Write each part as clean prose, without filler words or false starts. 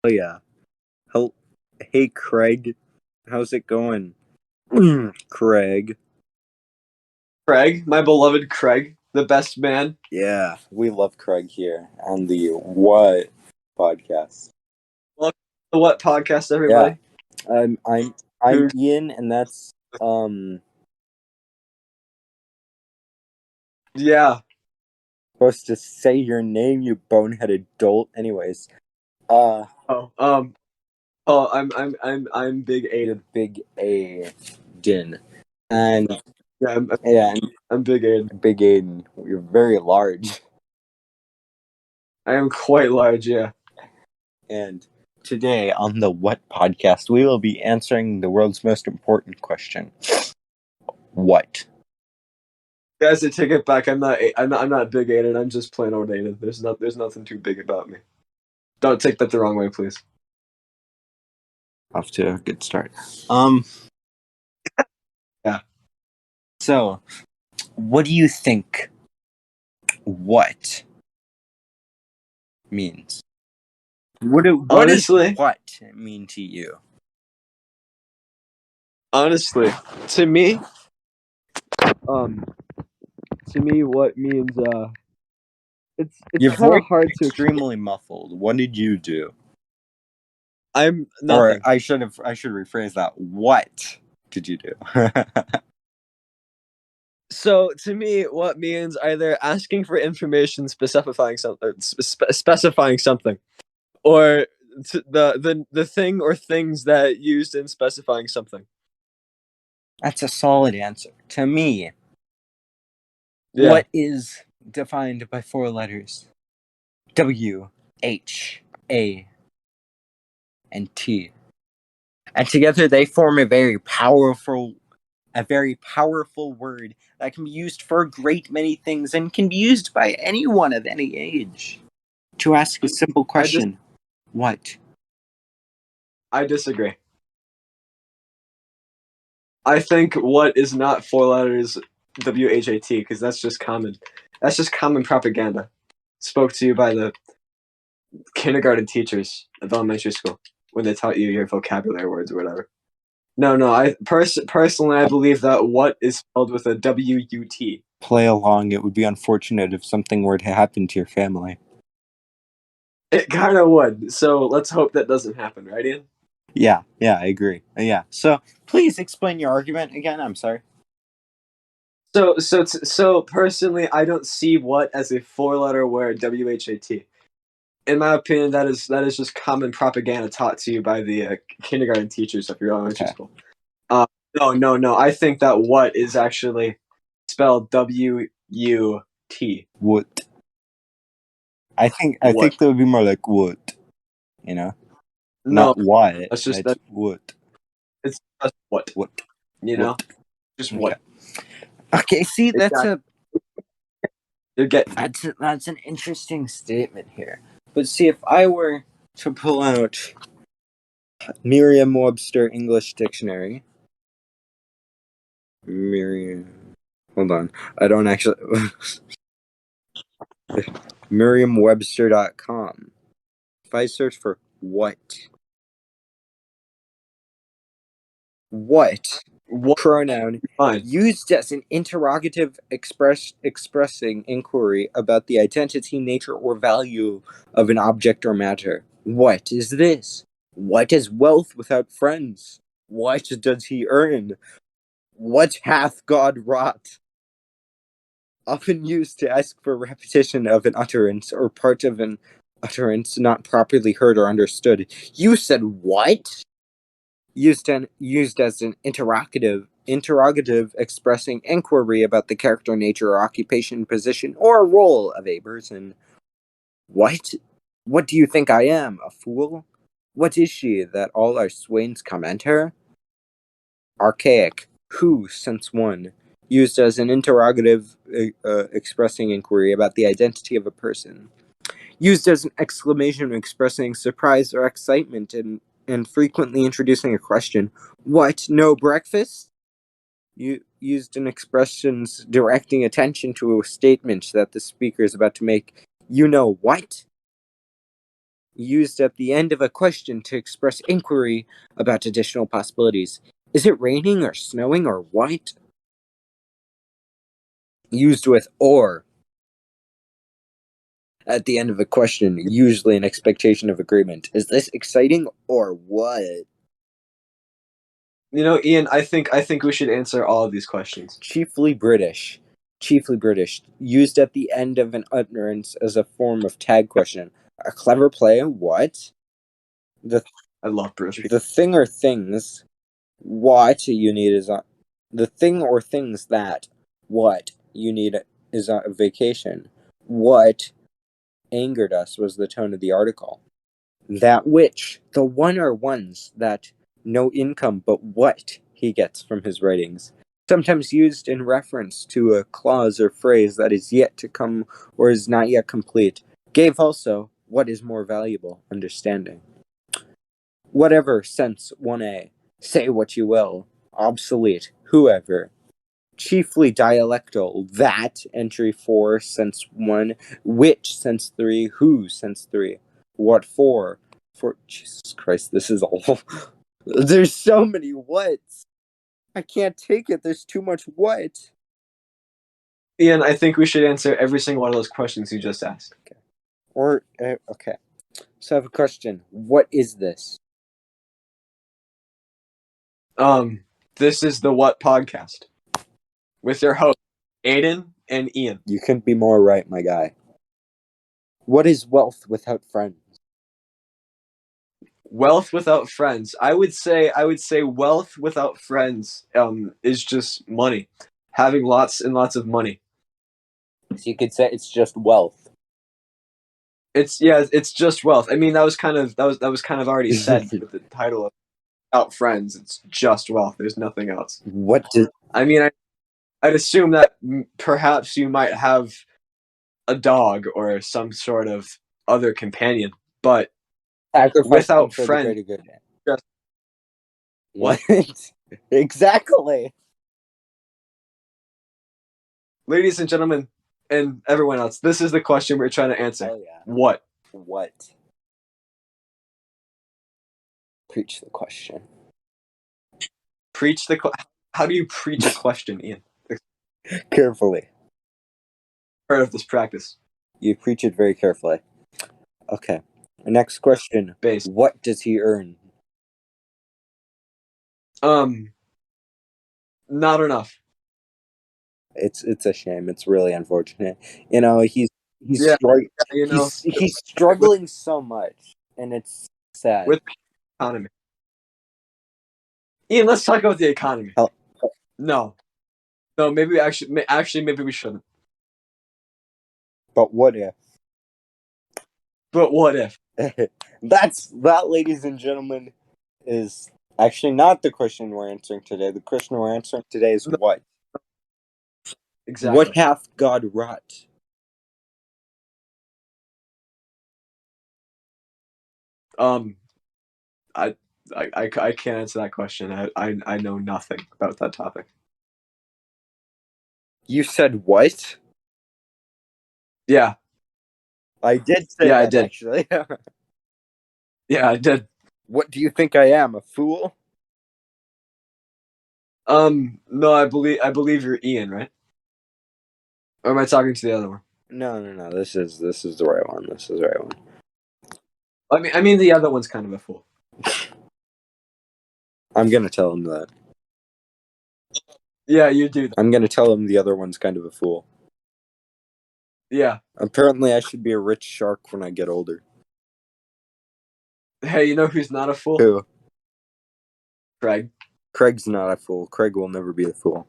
Oh yeah. Hey Craig, how's it going? Craig. Craig, my beloved Craig, the best man. Yeah, we love Craig here on the What podcast. Welcome to What Podcast, Yeah, everybody? I'm Who's Ian, and that's yeah. supposed to say your name, you boneheaded dolt. Anyways, uh, Oh, I'm Big you're Aiden. Big A Din, and Yeah, yeah, and I'm Big Aiden. Big Aiden. You're very large, I am quite large. Yeah. and today on the What podcast, we will be answering the world's most important question: what? Guys, I take it back. I'm not Big Aiden. I'm just plain old Aiden. There's nothing too big about me. Don't take that the wrong way, please. Off to a good start. Yeah. So, what do you think what means? What does Honestly, what mean to you? honestly, to me, um, what means it's Your kind voice of is hard to explain. extremely muffled. What did you do? I'm Or nothing. I should rephrase that. What did you do? So to me, what means either asking for information, specifying something, specifying something, or the thing or things that used in specifying something. That's a solid answer. To me, Yeah, what is defined by four letters? W, H, A, and T. And together they form a very powerful word that can be used for a great many things and can be used by anyone of any age to ask a simple I just question. What? I disagree. I think what is not four letters WHAT because that's just common. That's just common propaganda. Spoke to you by the kindergarten teachers of elementary school when they taught you your vocabulary words or whatever. No. Personally, I believe that what is spelled with a WUT. Play along. It would be unfortunate if something were to happen to your family. It kind of would. So let's hope that doesn't happen, right, Ian? Yeah, I agree. Yeah. So please explain your argument again. I'm sorry. So personally, I don't see what as a four-letter word. WHAT. In my opinion, that is just common propaganda taught to you by the kindergarten teachers of your elementary Okay. school. Uh, no. I think that what is actually spelled WUT. What? I What? think that would be more like what, you know? No, Not what. that's just It's that. what. It's just what. What? You know, What? just Okay. what. Okay, see, Exactly. You're getting. that's an interesting statement here. But see, if I were to pull out Merriam-Webster English Dictionary, hold on, I don't actually Merriam-Webster.com. If I search for what What? pronoun Fine. used as an interrogative expressing inquiry about the identity, nature, or value of an object or matter. What is this? What is wealth without friends? What does he earn? What hath God wrought? Often used to ask for repetition of an utterance or part of an utterance not properly heard or understood. You said what? Used as an interrogative expressing inquiry about the character, nature, or occupation, position, or role of a person. What? What do you think I am, a fool? What is she that all our swains comment her? Archaic. Who, since one. Used as an interrogative expressing inquiry about the identity of a person. Used as an exclamation expressing surprise or excitement and frequently introducing a question. What, no breakfast? Used in expressions directing attention to a statement that the speaker is about to make. You know what? used at the end of a question to express inquiry about additional possibilities. Is it raining or snowing or what? Used with or at the end of a question, usually an expectation of agreement. Is this exciting or what? You know, Ian, I think we should answer all of these questions. Chiefly British. Chiefly British. Used at the end of an utterance as a form of tag question. A clever play? What? I love British people. The thing or things what you need is on the thing or things that what you need is on a vacation. What angered us was the tone of the article. That which, the one or ones that no income but what he gets from his writings, sometimes used in reference to a clause or phrase that is yet to come or is not yet complete, gave also what is more valuable, understanding. Whatever sense 1a, say what you will, obsolete, whoever, chiefly dialectal, that, entry 4, sense 1, which, sense 3, who, sense 3, what for, Jesus Christ, this is all, there's so many whats, I can't take it, there's too much what. Ian, I think we should answer every single one of those questions you just asked. Okay, so I have a question, what is this? This is the What Podcast with your host, Aiden and Ian. You couldn't be more right, my guy. What is wealth without friends? Wealth without friends. I would say wealth without friends is just money. Having lots and lots of money. So you could say it's just wealth. It's just wealth. I mean, that was kind of already said with the title of Without Friends. It's just wealth. There's nothing else. What does I mean, I'd assume that perhaps you might have a dog or some sort of other companion, but sacrifice without for friends, the greater good? just What? Exactly. ladies and gentlemen, and everyone else, this is the question we're trying to answer. Hell yeah. What? What? Preach the question. Preach the. How do you preach a question, Ian? Carefully. Heard of this practice? You preach it very carefully. Okay. Next question. Base. What does he earn? Not enough. It's a shame. It's really unfortunate. You know, he's Yeah, you know, he's struggling so much, and it's sad. with the economy. Ian, let's talk about the economy. No, maybe we actually maybe we shouldn't. But what if? But what if? That, ladies and gentlemen, is actually not the question we're answering today. The question we're answering today is what? Exactly. What hath God wrought? I can't answer that question. I know nothing about that topic. You said what? Yeah. I did say Yeah, that, I did. actually. Yeah, I did. What do you think I am, a fool? No, I believe you're Ian, right? Or am I talking to the other one? No. This is the right one. This is the right one. I mean the other one's kind of a fool. I'm gonna tell him that. Yeah, you do that. I'm gonna tell him the other one's kind of a fool. Yeah. Apparently, I should be a rich shark when I get older. Hey, you know who's not a fool? Who? Craig. Craig's not a fool. Craig will never be a fool.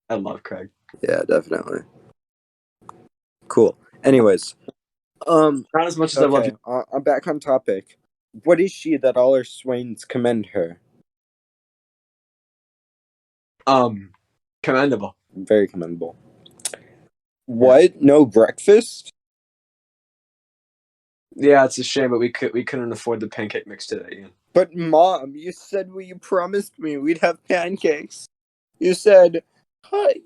I love Craig. Yeah, definitely. Cool. Anyways, not as much as I love you. I'm back on topic. What is she that all her swains commend her? Commendable. Very commendable. What? No breakfast? Yeah, it's a shame, but we couldn't afford the pancake mix today, Ian. But Mom, you said you promised me we'd have pancakes. You said, Sonny,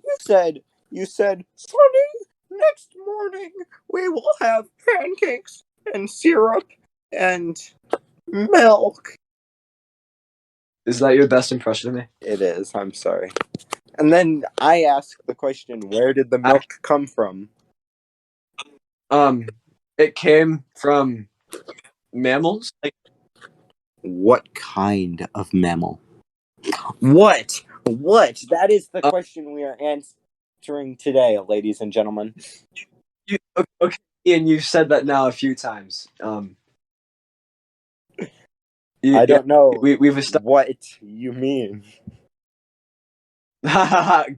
next morning we will have pancakes and syrup and milk. Is that your best impression of me? It is. I'm sorry. And then I ask the question, where did the milk come from? It came from mammals. Like, What kind of mammal? What? What? That is the question we are answering today, ladies and gentlemen. okay, Ian, you've said that now a few times. I don't know we've established. what you mean.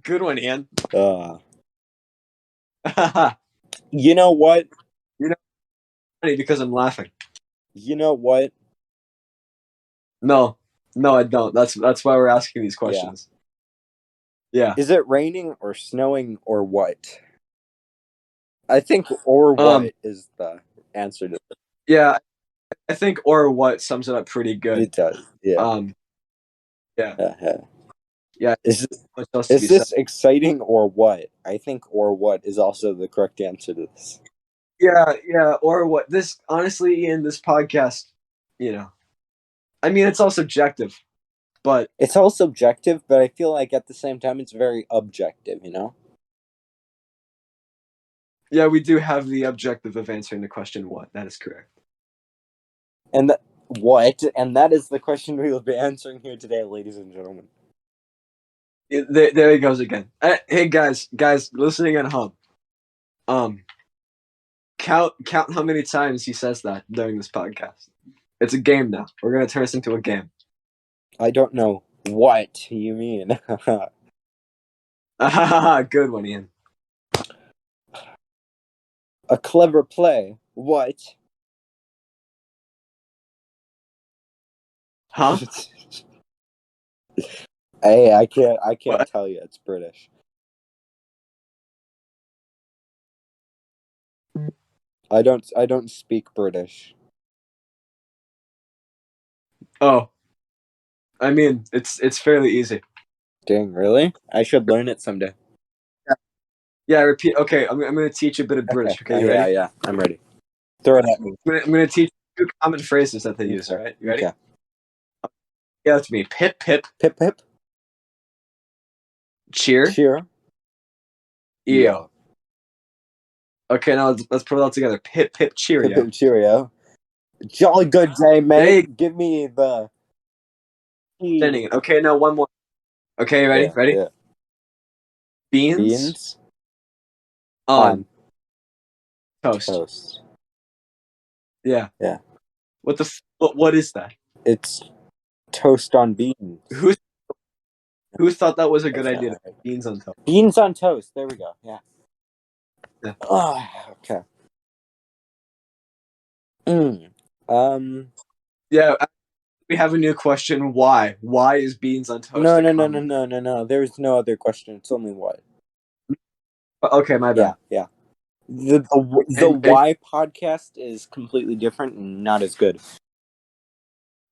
Good one, Ian. You know what? You know, funny because I'm laughing. You know what? No, I don't. That's why we're asking these questions. Yeah. Is it raining or snowing or what? I think or what is the answer to this. Yeah, I think or what sums it up pretty good. It does. Yeah. Yeah. Yeah. Is this exciting or what? I think or what is also the correct answer to this. Yeah, or what? This honestly, in this podcast, I mean, it's all subjective, but it's all subjective. But I feel like at the same time, it's very objective. Yeah, we do have the objective of answering the question what. That is correct. And what? And that is the question we will be answering here today, ladies and gentlemen. There he goes again. Hey guys, listening at home. Count how many times he says that during this podcast. It's a game now. We're gonna turn this into a game. I don't know what you mean. Good one, Ian. A clever play. What? Huh? Hey, I can't What? tell you. It's British. I don't speak British. Oh, I mean, it's fairly easy. Dang, really? I should learn it someday. Yeah, repeat. Okay, I'm gonna teach you a bit of British. Okay, you ready? Yeah, I'm ready. Throw it at me. I'm gonna teach you 2 common phrases that they use. All right, you ready? Okay. Yeah, that's me. Pip pip. Pip pip. Cheer. Cheer. EO. Okay, now let's put it all together. Pip pip cheerio. Pip pip cheerio. Jolly good day, mate. Give me the key. Okay, now one more. Okay, ready? Ready? Yeah. Beans on toast. Yeah. What is that? It's toast on beans. Who thought that was a good idea? Beans on toast. Beans on toast. There we go. Yeah. Oh, okay. Yeah, we have a new question. Why? Why is beans on toast? No. There's no other question. It's only what. Okay, my bad. Yeah. The why podcast is completely different and not as good.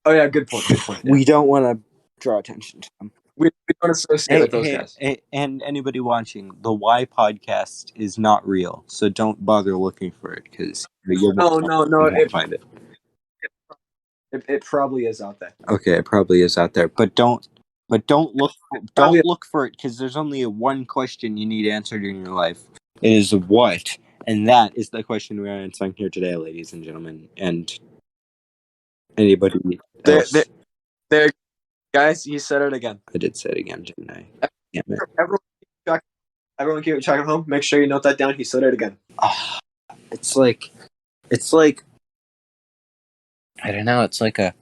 Oh yeah, good point. Yeah. We don't want to draw attention to them. We don't associate with those guys. And anybody watching, the why podcast is not real, so don't bother looking for it because you won't find it. It probably is out there. Okay, it probably is out there, but don't look for it because there's only one question you need answered in your life. It is what, and that is the question we are answering here today, ladies and gentlemen, and anybody else. There, guys, you said it again. I did say it again, didn't I? Everyone keep track at home. Make sure you note that down. He said it again. It's like I don't know. It's like a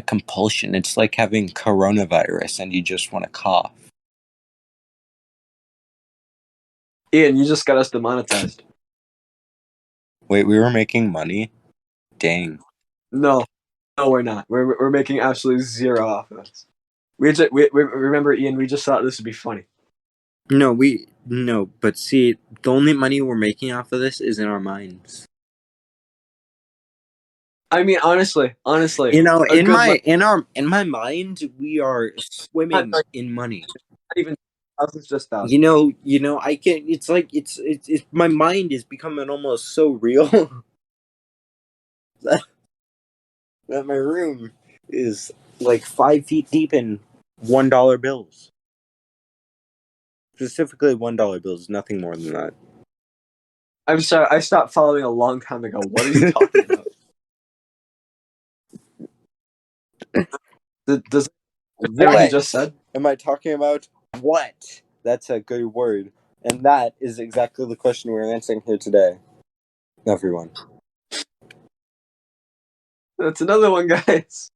compulsion. It's like having coronavirus and you just want to cough. Ian, you just got us demonetized. Wait, we were making money? Dang. No, we're not. We're making absolutely zero off of this. We remember, Ian. We just thought this would be funny. No, but see, the only money we're making off of this is in our minds. I mean, honestly, in my mind, we are swimming in money. Not even thousands, just thousands. I can. It's like it's my mind is becoming almost so real. that my room is like 5 feet deep in $1 bills. Specifically, $1 bills, nothing more than that. I'm sorry, I stopped following a long time ago. What are you talking about? Does what he just said? Am I talking about? What? That's a good word. And that is exactly the question we're answering here today, everyone. That's another one, guys.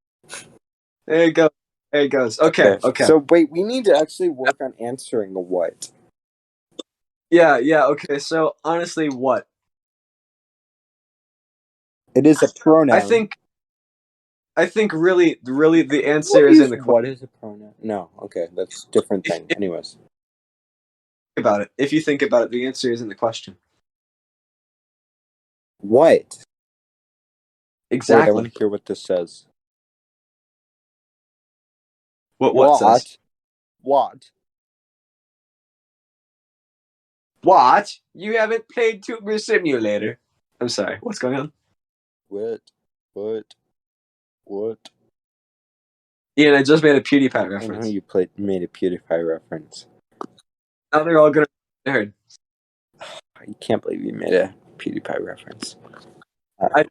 There you go. There it goes. Okay. So wait, we need to actually work on answering the what. Yeah. Okay. So honestly, what? It is a pronoun. I think really the answer is in the question. What is a pronoun? No. Okay, that's a different thing. Anyways. If you think about it, the answer is in the question. What? Exactly. Wait, I want to hear what this says. What says? What? What? You haven't played Tuber Simulator? I'm sorry. What's going on? What? Ian, I just made a PewDiePie I reference. know you made a PewDiePie reference. Now they're all gonna be nerd. I can't believe you made a PewDiePie reference.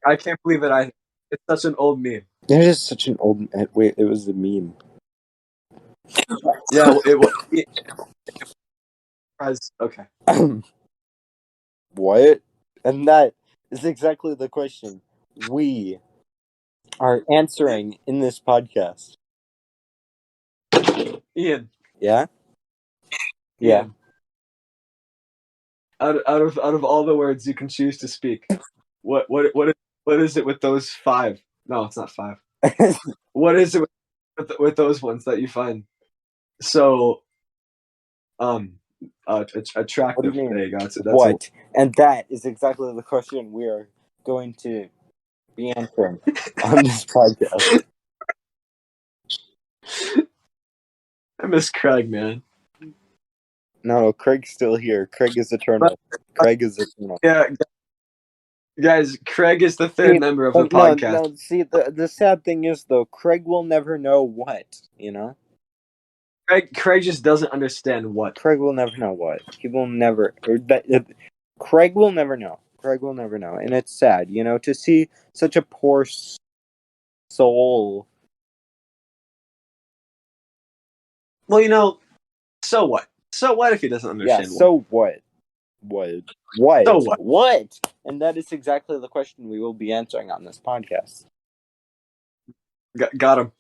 I can't believe it. It's such an old meme. It is such an old. Wait, it was the meme. Yeah, it was. Okay. What? And that is exactly the question we are answering in this podcast. Ian. Yeah? Yeah. Out of all the words you can choose to speak, what is it with those 5? No, it's not 5. What is it with those ones that you find so attractive? What do you mean? There you go. That's what? And that is exactly the question we are going to be answering on this podcast. I miss Craig, man. No, Craig's still here. Craig is eternal. Yeah, guys, Craig is the third member of the podcast. No, see, the sad thing is, though, Craig will never know what, you know? Craig just doesn't understand what. Craig will never know what. He will never... Craig will never know. Craig will never know. And it's sad, you know, to see such a poor soul. Well, you know, so what? So what if he doesn't understand what? What? So what? What? And that is exactly the question we will be answering on this podcast. Got him.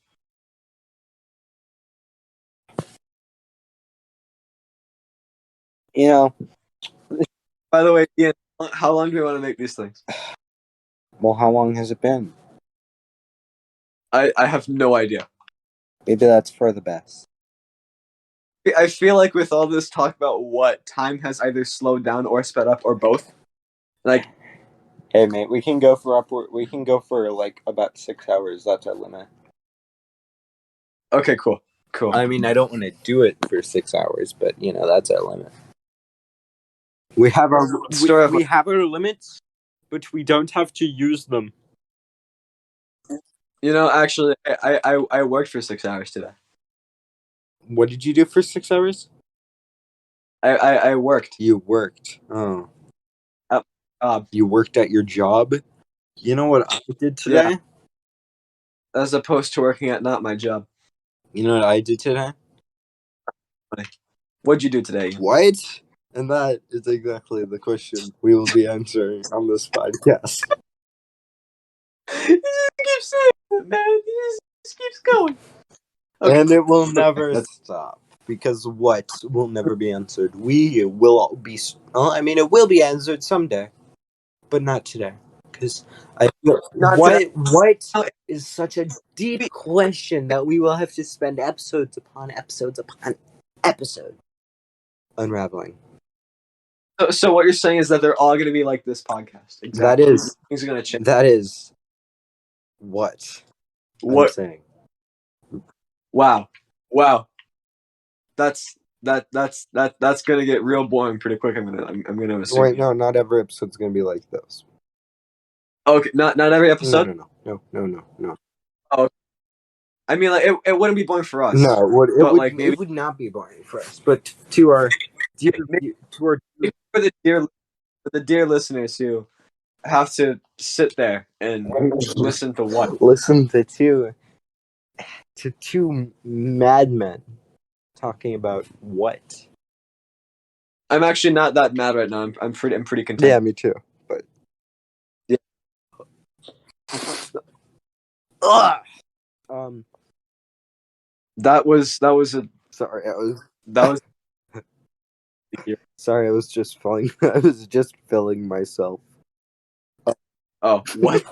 You know. By the way, Ian, how long do you want to make these things? Well, how long has it been? I have no idea. Maybe that's for the best. I feel like with all this talk about what, time has either slowed down or sped up or both. Like, hey mate, we can go for like about 6 hours. That's our limit. Okay, cool. I mean, I don't want to do it for 6 hours, but you know, that's our limit. We have our limits, but we don't have to use them. You know, actually, I worked for 6 hours today. What did you do for 6 hours? I worked. You worked. Oh. You worked at your job? You know what I did today? Yeah. As opposed to working at not my job. You know what I did today? What'd you do today? What? And that is exactly the question we will be answering on this podcast. You just keep saying it, man. He just keeps going. Okay. And it will never stop. Because what will never be answered? We will be... Well, I mean, it will be answered someday. But not today. Because what is such a deep question that we will have to spend episodes upon episodes unraveling. So what you're saying is that they're all going to be like this podcast. Exactly. Things are going to change. That is what I'm saying. Wow. That's going to get real boring pretty quick. I'm going to assume. Wait, no, not every episode's going to be like this. Okay, not every episode. No. Oh, I mean, like it wouldn't be boring for us. No, but like maybe it would not be boring for us, but to our dear maybe to our for the dear listeners who have to sit there and listen to what. listen to two madmen talking about what? I'm actually not that mad right now. I'm pretty content. Yeah, me too. But Yeah. Ugh. That was a Sorry, that was. sorry, I was just filling. I was just filling myself. Oh, what?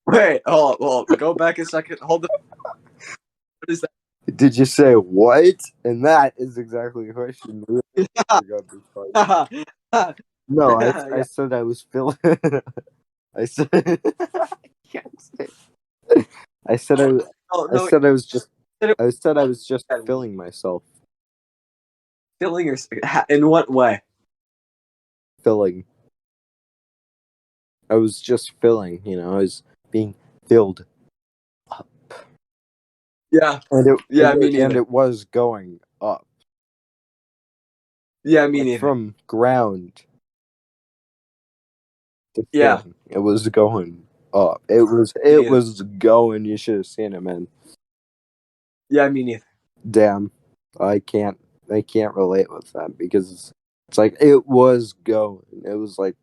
Wait, go back a second. Hold the. What is Did you say what? And that is exactly the question. that? No, I Yeah. said I was filling. I said I can't say. I said Oh I no, said I was just it I said I was just was filling myself. filling your. In what way? Filling. I was just filling, I was being filled up. Yeah. Yeah, me And neither. it was going up. Yeah, me Like neither. from ground to Yeah, thing. It was going up. me It neither. was going, you should have seen it, man. Yeah, me neither. Damn. I can't relate with that because it's like it was going. It was like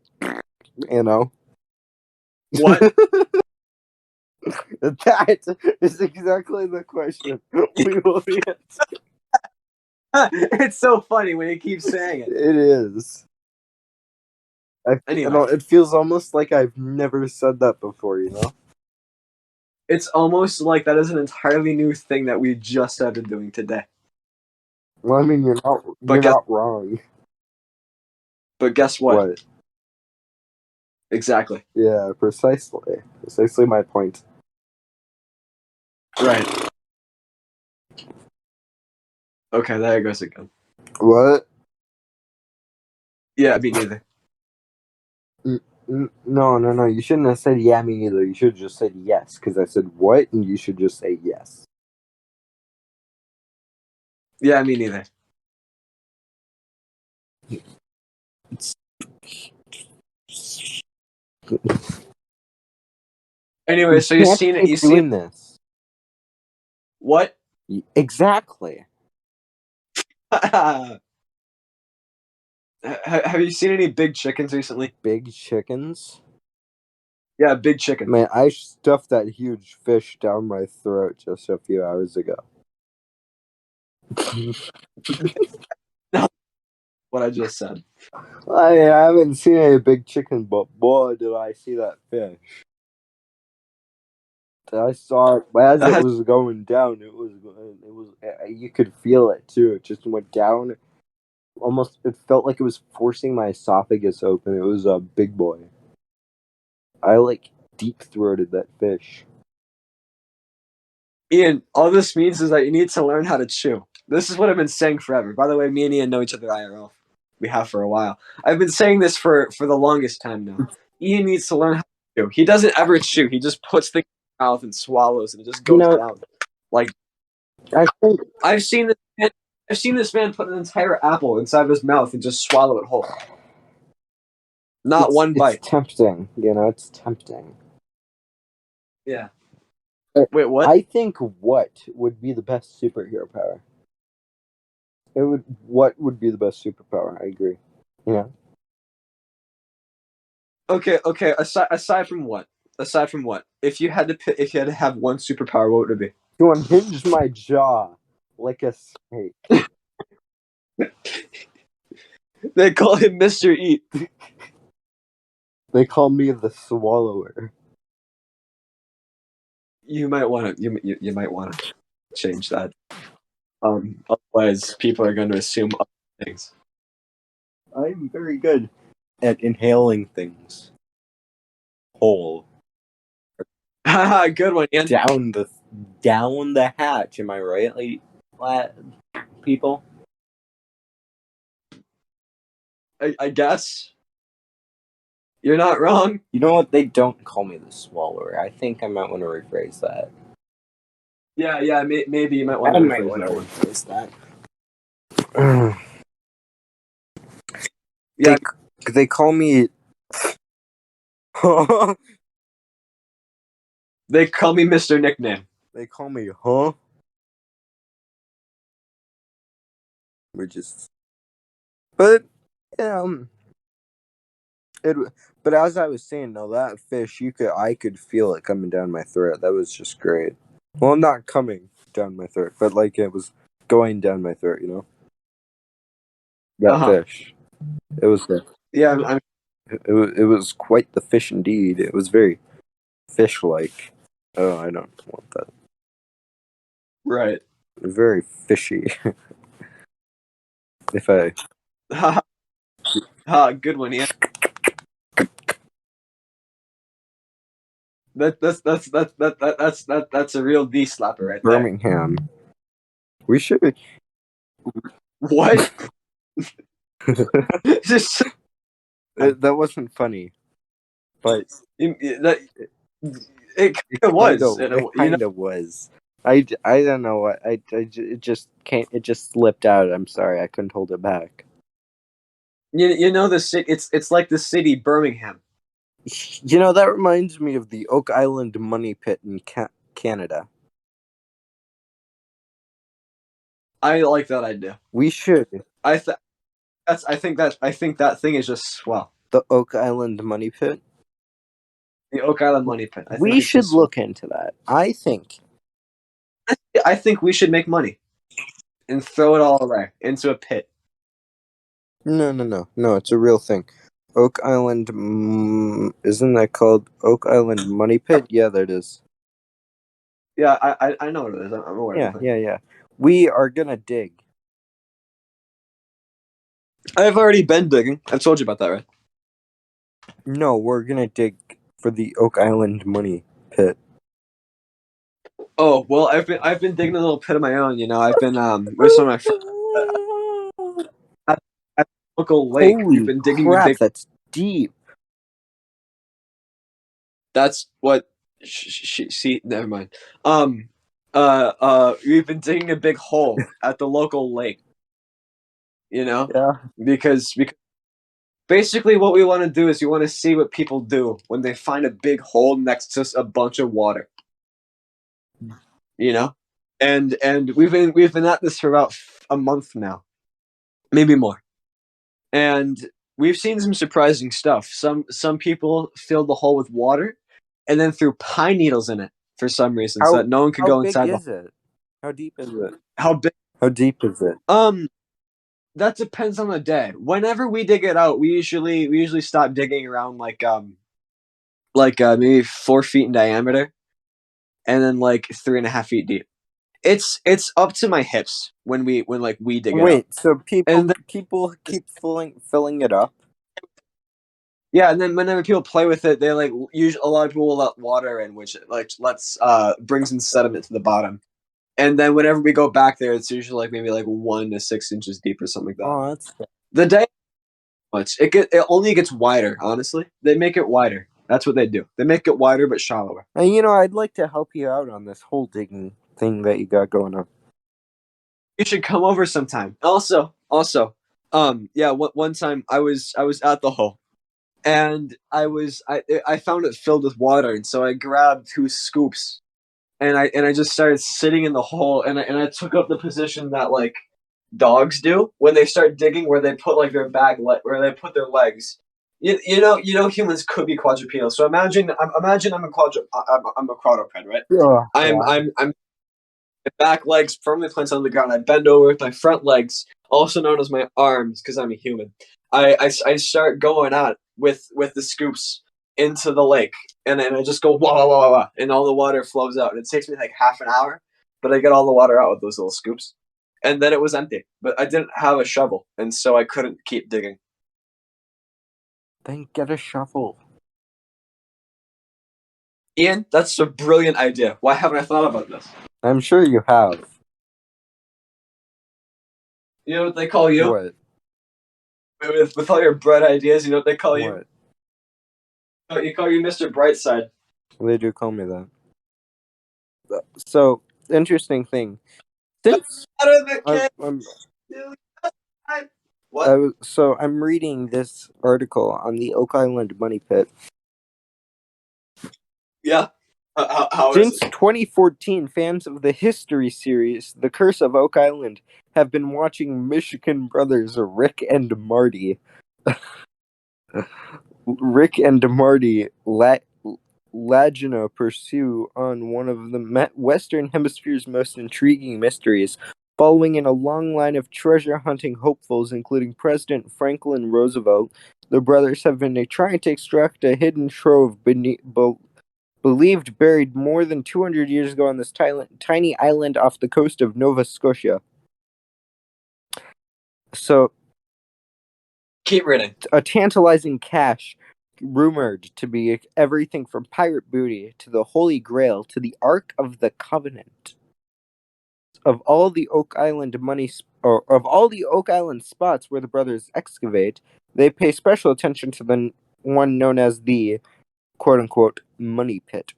What? That is exactly the question we will be answering. It's so funny when you keep saying it. It is. Anyway, It feels almost like I've never said that before, it's almost like that is an entirely new thing that we just started doing today. Well, I mean, But you're not wrong. guess what? What? Exactly. Yeah, precisely my point. Right. Okay, there it goes again. What? Yeah, me neither. No. You shouldn't have said yeah, me neither. You should have just said yes, because I said what, and you should just say yes. Yeah, me neither. Anyway, so you've Can't seen it. keep You see doing this. what? Exactly. Have you seen any big chickens recently? Big chickens. Yeah, big chicken. Man, I stuffed that huge fish down my throat just a few hours ago. What I just said. I haven't seen a big chicken, but boy, did I see that fish. I saw it as That it has, was going down. You could feel it too. It just went down. Almost, it felt like it was forcing my esophagus open. It was a big boy. I deep throated that fish. Ian, all this means is that you need to learn how to chew. This is what I've been saying forever. By the way, me and Ian know each other IRL. We have for a while. I've been saying this for the longest time now. Ian needs to learn how to chew. He doesn't ever chew. He just puts things in his mouth and swallows, and it just goes down. Like I think I've seen this. I've seen this man put an entire apple inside of his mouth and just swallow it whole. Not one bite. It's tempting. It's tempting. Yeah. Wait, what? I think what would be the best superhero power? What would be the best superpower? I agree. Yeah. Okay. Aside from what? Aside from what? If you had to have one superpower, what would it be? To unhinge my jaw like a snake. They call him Mr. Eat. They call me the swallower. You might want to. You might want to change that. Otherwise, people are going to assume other things. I'm very good at inhaling things. Whole. Haha, good one, Ian. Down the hatch, am I right, people? I guess. You're not wrong. You know what? They don't call me the swallower. I think I might want to rephrase that. Yeah. Maybe you might want I to might rephrase want to that one. rephrase that. Yeah, they call me. they call me Mr. Nickname. They call me, huh? Which is, but um, it. But as I was saying, no, that fish, I could feel it coming down my throat. That was just great. Well, not coming down my throat, but like it was going down my throat. You know, Uh that huh. fish. It was. Yeah, It was quite the fish indeed. It was very fish-like. Oh, I don't want that. right. Very fishy. If I Ha ha. Good one, Ian. That's a real D slapper right there. Birmingham, we should. What? Just That wasn't funny, but that it kind it of kind was, of and it you know, kind of was. I don't know what it just can't. It just slipped out. I'm sorry. I couldn't hold it back. you know the city. It's like the city Birmingham. You know that reminds me of the Oak Island Money Pit in Canada. I like that idea. We should I th- I think that thing is just swell. the Oak Island Money Pit. The Oak Island Money Pit. I think We it's should just swell. look into that. I think. I think we should make money and throw it all away into a pit. No. It's a real thing. Oak Island, isn't that called Oak Island Money Pit? Yeah, that is. Yeah, I know what it is. I'm aware of the thing. Yeah. We are gonna dig. I've already been digging. I've told you about that, right? No, we're gonna dig for the Oak Island Money Pit. Oh well, I've been digging a little pit of my own. You know, I've been with some of my friends at the local lake. We've Holy been digging a crap, big. that's deep. That's what. See, never mind. We've been digging a big hole at the local lake. You know, Yeah. because basically what we want to do is we want to see what people do when they find a big hole next to a bunch of water. You know, and we've been at this for about a month now, maybe more, and we've seen some surprising stuff. Some people filled the hole with water, and then threw pine needles in it for some reason, so How that no one could how go big inside the. is it? How deep is it? How big? How deep is it? Um, that depends on the day. Whenever we dig it out, we usually stop digging around maybe 4 feet in diameter, and then like 3.5 feet deep. It's up to my hips when like we dig it out, Wait, so and then, people keep filling it up? yeah, and then whenever people play with it, they like usually a lot of people will let water in, which like lets brings in sediment to the bottom. And then whenever we go back there, it's usually like maybe like 1 to 6 inches deep or something like that. Oh, that's The day much it only gets wider. Honestly, they make it wider. That's what they do. They make it wider but shallower. and you know, I'd like to help you out on this whole digging thing that you got going on. You should come over sometime. Also, yeah. One time I was at the hole, and I found it filled with water, and so I grabbed 2 scoops, and I just started sitting in the hole, and I took up the position that like dogs do when they start digging, where they put like their where they put their legs. You know humans could be quadrupedal. So imagine I'm a quadruped, right? Yeah, yeah. I'm my back legs firmly planted on the ground. I bend over with my front legs, also known as my arms, because I'm a human. I start going out with the scoops into the lake, and then I just go wah wah wah wah, and all the water flows out. And it takes me like half an hour, but I get all the water out with those little scoops. And then it was empty, but I didn't have a shovel, and so I couldn't keep digging. Then get a shovel. Ian, that's a brilliant idea. Why haven't I thought about this? I'm sure you have. You know what they call you? What? With all your bright ideas, you know what they call you? What? You call you Mr. Brightside. They do call me that. So, interesting thing. Since Out of the I'm, can. I'm What? so I'm reading this article on the Oak Island Money Pit. Yeah. How is Since it? 2014, fans of the history series The Curse of Oak Island have been watching Michigan brothers Rick and Marty. Rick and Marty Lagina pursue on one of the Western Hemisphere's most intriguing mysteries, following in a long line of treasure-hunting hopefuls, including President Franklin Roosevelt. The brothers have been trying to extract a hidden trove believed buried more than 200 years ago on this tiny island off the coast of Nova Scotia. So, Keep reading. a tantalizing cache rumored to be everything from pirate booty to the Holy Grail to the Ark of the Covenant. Of all the Oak Island spots where the brothers excavate, they pay special attention to the one known as the quote-unquote money pit.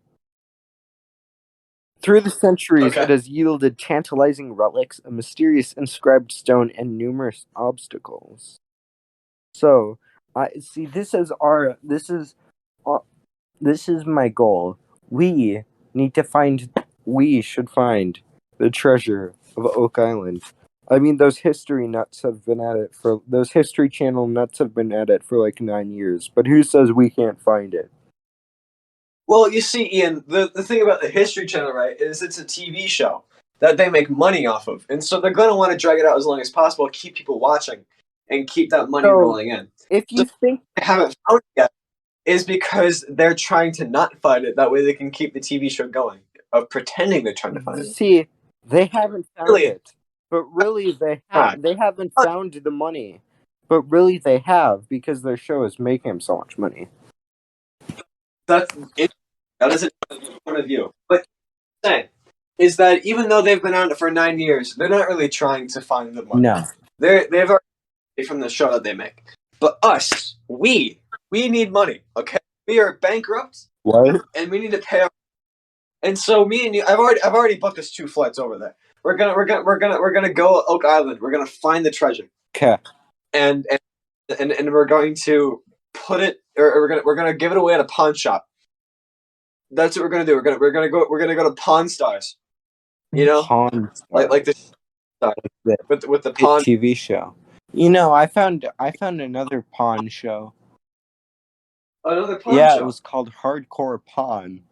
Through the centuries, it Okay. has yielded tantalizing relics, a mysterious inscribed stone, and numerous obstacles. So, I see. This is my goal. We need to find. We should find the treasure of Oak Island. I mean, those History Channel nuts have been at it for like 9 years. But who says we can't find it? Well, you see, Ian, the thing about the History Channel, right, is it's a TV show that they make money off of. And so they're going to want to drag it out as long as possible, keep people watching, and keep that money So, rolling in. if So you think they haven't found it yet is because they're trying to not find it. That way they can keep the TV show going, of pretending they're trying to find it. See, they haven't found Really, it, but really right. they haven't found the money, but really they have because their show is making them so much money. That's it. That is a point of view. But saying is that even though they've been on it for 9 years, they're not really trying to find the money. No, They've already from the show that they make. But us, we need money. Okay, we are bankrupt, what? and we need to pay. And so me and you, I've already booked us 2 flights over there. We're gonna go Oak Island. We're gonna find the treasure, Okay. and we're going to put it, or we're gonna give it away at a pawn shop. That's what we're gonna do. We're gonna go to Pawn Stars. You know, Pawn like the Stars, the with the hit pawn. TV show. You know, I found another pawn show. Another pawn Yeah, it shop. was called Hardcore Pawn.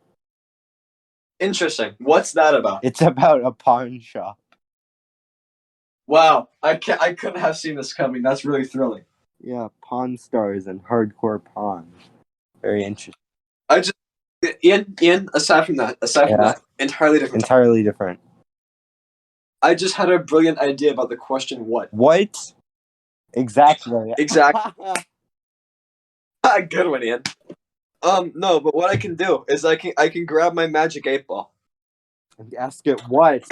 Interesting. What's that about? It's about a pawn shop. Wow, I couldn't have seen this coming. That's really thrilling. Yeah, Pawn Stars and Hardcore Pawn. Very interesting. I just Ian. Aside from that, entirely different. Entirely different. I just had a brilliant idea about the question what. What? Exactly. Exactly. Good one, Ian. No, but what I can do is I can grab my magic 8 ball. And ask it what?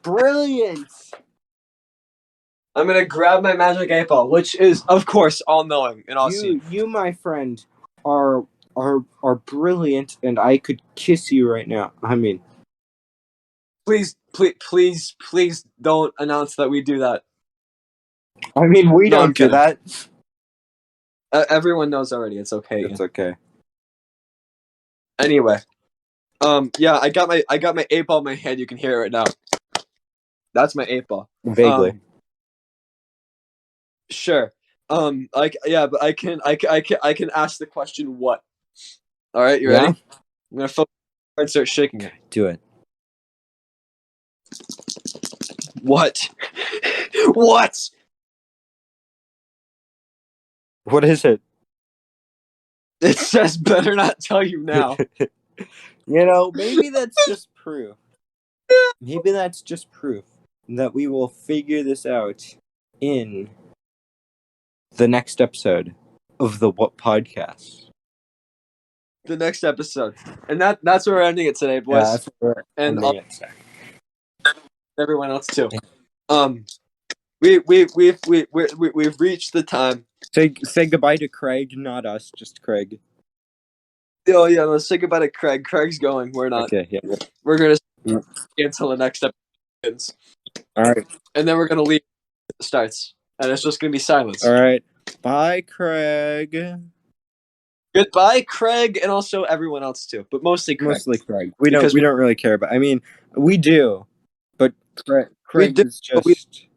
Brilliant. I'm gonna grab my magic 8 ball, which is, of course, all knowing and all seeing. You, my friend, are brilliant, and I could kiss you right now. I mean, Please don't announce that we do that. we No, I'm don't do kidding. that. Everyone knows already. It's okay. It's okay. Anyway, yeah, I got my 8 ball in my hand. You can hear it right now. That's my 8 ball. Vaguely. Sure. Yeah, but I can ask the question what. All right, you ready? I'm gonna focus and start shaking it. Do it. What? What? What is it? It says better not tell you now. You know, maybe that's just proof. Maybe that's just proof that we will figure this out in the next episode of the What Podcast. The next episode, and that's where we're ending it today, boys. Yeah, that's where and everyone else too. We've reached the time. Say goodbye to Craig, not us, just Craig. Oh yeah, let's say goodbye to Craig. Craig's going. We're not. Okay, yeah. We're gonna Yeah. stay until the next episode ends, All right. and then we're gonna leave. It starts, and it's just gonna be silence. All right. Bye, Craig. Goodbye, Craig, and also everyone else too, but mostly Craig. Mostly Craig. We Because don't really care about. I mean, we do, but Craig we do. is just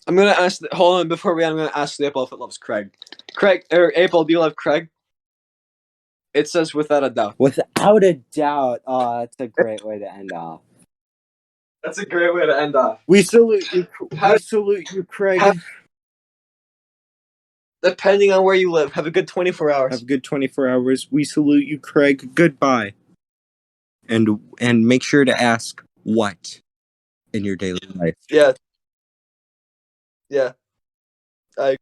I'm gonna ask. Hold on, before we end, I'm gonna ask April if it loves Craig. Craig or April, do you love Craig? It says without a doubt. Without a doubt. Oh, that's a great way to end off. That's a great way to end off. We salute you. We salute you, Craig. Depending on where you live, have a good 24 hours. Have a good 24 hours. We salute you, Craig. Goodbye. And make sure to ask what in your daily life. Yeah. Yeah. I